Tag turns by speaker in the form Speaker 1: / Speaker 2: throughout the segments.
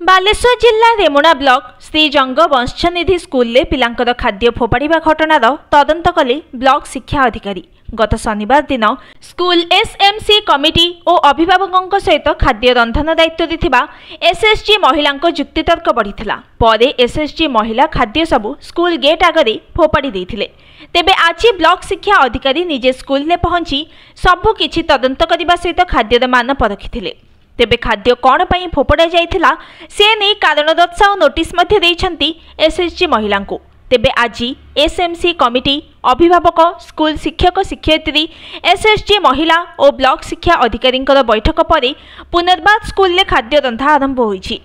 Speaker 1: बालेश्वर जिला रेमुणा ब्लॉक श्री जंग वंशनिधि स्कूल में पिलांकर खाद्य फोपाड़ा घटनार तदंत कले ब्लॉक शिक्षा अधिकारी। गत शनिवार दिन स्कूल एसएमसी कमिटी और अभिभावकों सहित खाद्य रंधन दायित्व देथिबा एसएसजी महिला जुक्तितर्क बढ़ीथिला। परे एसएसजी महिला खाद्य सबु स्कूल गेट आगरे फोपाड़ी देथिले। तेबे आज ब्लॉक शिक्षा अधिकारी निजे स्कूल में पहुंची सबु किछि तदंत करने सहित खाद्यर मान परखिथिले। तेबे खाद्य कौन पाई फोपड़ा जाइथिला से नहीं कारण दर्शाओ नोटिस मध्य देइछंती एसएसजी महिला को। तेबे आज एसएमसी कमिटी अभिभावक स्कूल शिक्षक शिक्षयित्री एसएसजी महिला और ब्लॉक शिक्षा अधिकारी बैठक पर पुनर्बार स्कूल में खाद्य रंधा आरंभ होईछि।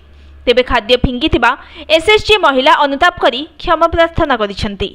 Speaker 1: तेबे खाद्य फिंगिथिबा एसएसजी महिला अनुताप करी क्षमा प्रार्थना करिसेंती।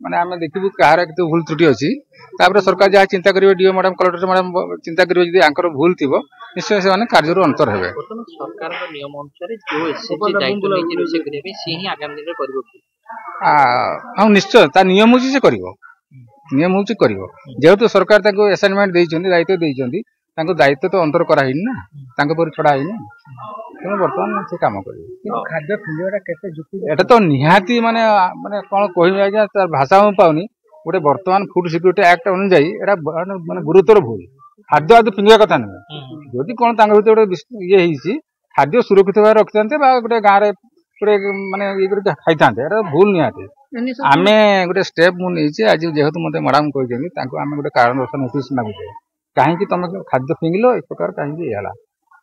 Speaker 2: माने आमे देखिबु कहार के भूल त्रुटि अछि तापर सरकार जहा चिंता करिवे डीओ मैडम कलेक्टर मैडम चिंता करिवे जदि आंकर भूल थिबो निश्चय से माने कार्य अंतर हेबे।
Speaker 3: सरकार का नियम अनुसार जो एसएसजी दायित्व लेके रोसे करिवे से ही आगामी दिन करबो
Speaker 2: हां निश्चय ता नियम होची से करबो नियम होची करबो जेहेतु सरकार ताको असाइनमेंट देइचंदी दायित्व देइचंदी ताको दायित्व तो अंतर करा हिन ना ताको पर छडा हिन तेणु बर्तमान से काम करेंगे।
Speaker 4: खाद्य फिंगड़ा केते जुक्ति
Speaker 2: एटा तो निहाती माने माने कोन कहबे आज्ञा तार भाषा हम पाउनी गोटे बर्तमान फूड सिक्योरिटी एक्ट अनुसार एटा माने गुरुतर भूल खाद्य आदि फिंगा कथा नै जदि कोन तांग भीतर गोटे ये हिसी खाद्य सुरक्षित भाव रखितांते बा गोटे गां रे गोटे माने ये करके खाइतांते एटा भूल निहाती आमे गोटे स्टेप मु नेछि आज जेहेतु मते मैडम कहि देनी तांको आमे गोटे कारण दर्शन नोटिस मागुछे काहे कि तमे खाद्य फिंगलो एक प्रकार काहे कि याला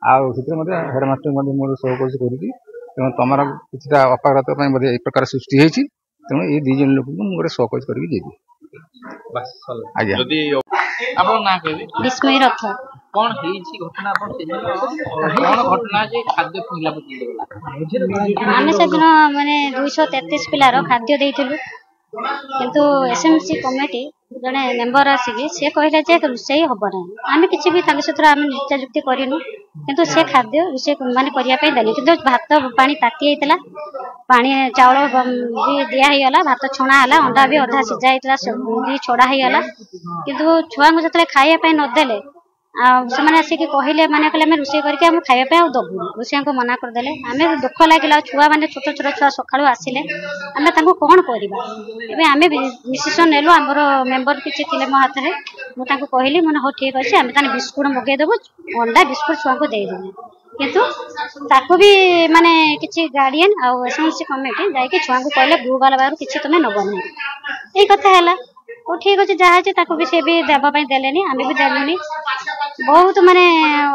Speaker 2: आउ सित्र मध्ये हेडमास्टर मध्ये मोर सहकोर्स करूची तेणु तमरा किछटा अपारगता पय मध्ये एक प्रकार सृष्टि हेछि तेणु ए दी जन लोक को मोर सहकोर्स करके देबी
Speaker 3: बस चल
Speaker 2: आज्ञा
Speaker 3: जदी आपण ना कहबे
Speaker 5: विस्मय रथ
Speaker 3: कोन हेछि घटना आपण से कोन घटना जे खाद्य फिंगला पति
Speaker 5: आमे से दिन माने 233 पिलार खाद्य देइथिलु किंतु एसएमसी कमिटी जने मेंबर आसी से कहले जे रुसई हबो ना आमे किछि भी ताके सत्र आमे नित्य जुक्ति करिनु किंतु से खाद्य रुसई माने करिया पे देली किंतु भात पानी ताती हेतला पानी चावल भी दिया हे गला भात छणा हला अंडा भी आधा सिजा हेतला सब भी छोड़ा हे गला किंतु छुआ को जतले खाइया पे न देले आ समान आसी के कहले माने कहले हम रुसई करके हम खाइया पे आ दबु रुसई को मना कर देले आमे दुख लागिला छुआ माने छोट छोट छुआ सखाळु आसिले आमे ताको कोन करिबा एबे आमे डिसिजन नेलो हमर मेंबर किछि थिले मो हाथ रे मु ताको कहली माने हो ठीक अछि आमे ताने बिस्कुट मगे देबो अंडा बिस्कुट छुआ को दे देबो किंतु ताको भी माने किछि गार्डियन आ एसएमसी कमिटी जाय के छुआ को कहले ब्लू वाला बाहर किछि तमे नबो नै ए कथा हला ओ ठीक अछि जहा छै ताको भी से भी देबा पय देलेनी आमे भी देलुनी बहुत माने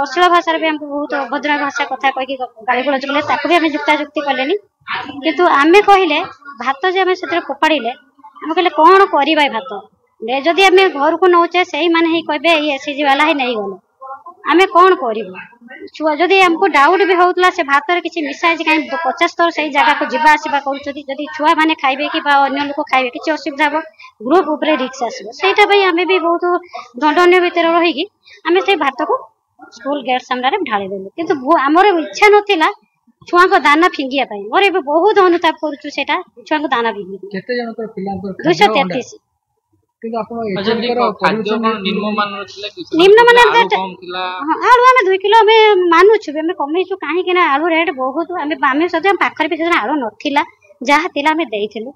Speaker 5: अश्लील भाषा रे भी हमको बहुत अभद्र भाषा कथा कहि गाली गलौज कले ताको भी हमें जुक्ता जुक्ति कलेनी किंतु आमे कहिले भात जे हमें सत्र फोपाड़ीले हम कहले कोन करिबा भात ले जदी हमें घर को नौचे सही माने ही कहबे ये एसएसजी वाला ही नहीं गलो आमे कोन करिबो छुआ जदी हमको डाउट भी होतला से भात रे किछि मिसाइ जे काई 50 तोर सही जगह को जिबा आसीबा करूछथि जदी छुआ माने खाइबे कि बा अन्य लोक खाइबे किछि असुविधा हो ग्रुप ऊपर रिक्स आसीबो सेटा भाई हमें भी बहुत दंडनीय भीतर रही कि हमें से भात को स्कूल गेट सामने रे ढाली देलु किंतु हमर इच्छा नथिला छुआ को दाना फिंगिया पई मोर ए बहुत अनुताप करूछु सेटा छुआ को दाना फिंगी
Speaker 4: केते जन को पिला को
Speaker 5: 233
Speaker 4: किंतु आपण एकर
Speaker 3: खाद्य निम्न मान रथिले कि
Speaker 5: निम्न मान
Speaker 3: कम थिला
Speaker 5: आलू हमें 2 किलो में मानु छु हमें कमेछु काहे कि ना आलू रेट बहुत हमें सदा पाखर पे आलू नथिला जहा तिला हमें देइथिलु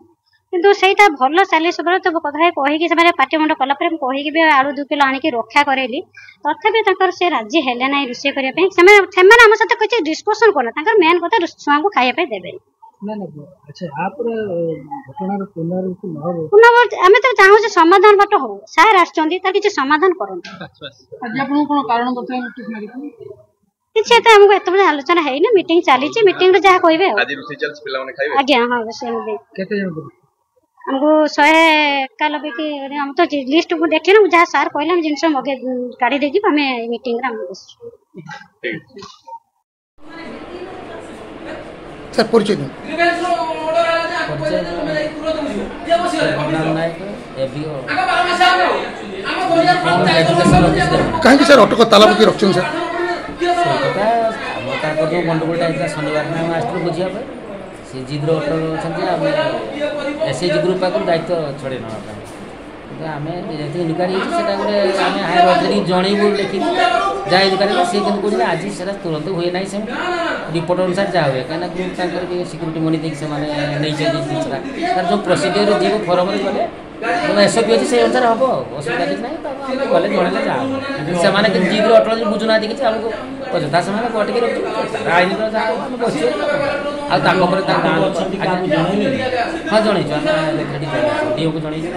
Speaker 5: किंतु सेटा भलो चाली सब तो कथा कहि कि से पार्टी मंड कला पर कहि कि आलू 2 किलो आनी कि रक्षा करेली तथापि तकर से राज्य हेले नै रुसे करिया पे से माने हम साथे कछि डिस्कशन कोना तकर मेन कथा छुआ को खाइया पे देबे
Speaker 4: ना ना अच्छा आप घटना रो पुनरावृत्ति न हो
Speaker 5: पुनरावृत्ति हमें तो चाहू जे समाधान बट हो सार आछचंदी त किछ समाधान करन
Speaker 4: आज आपन कोन कारण बतै नोटिस मारि
Speaker 5: किछ त हमको एत बजे आलोचना है ना मीटिंग चली छि मीटिंग रे जहा कहबे
Speaker 6: आज रुसि चल पिला माने खाइबे
Speaker 5: आज्ञा हां से
Speaker 4: केते जन
Speaker 5: हमको 191 की हम तो लिस्ट को देखे ना जहाँ सार कहले हम जिनस मगे गाड़ी देगी आम मीटिंग
Speaker 4: सर परिचय दिन कहीं सर अटक ताला पकड़ रखते सर
Speaker 3: जो गंडगोलटा होता शनिवार में आसलु बुझा सी जिद्र अटल अच्छा एसएचजी ग्रुप पाक दायित्व छड़े ना आम जो इनक्वारी होता गोटे आम हायर अथॉरिटी जनइबू लिखिक जहाँ इनक्वारी सी कहते आज से तुरंत हुए ना से रिपोर्ट अनुसार जहाँ हुए कहीं ग्रुप तक सिक्यूरीटी मनी देखिए से जिनसा तार जो प्रोसीडियर जी फरम गले एसओपी अच्छी से अनुसार हम असुविधा किसी ना गले जन से जिद्र अटल बुझुना किसी आमको अजथा से कटिक रखी आईन जहाँ बस हाँ जनईचु आम डीओ को जनईचु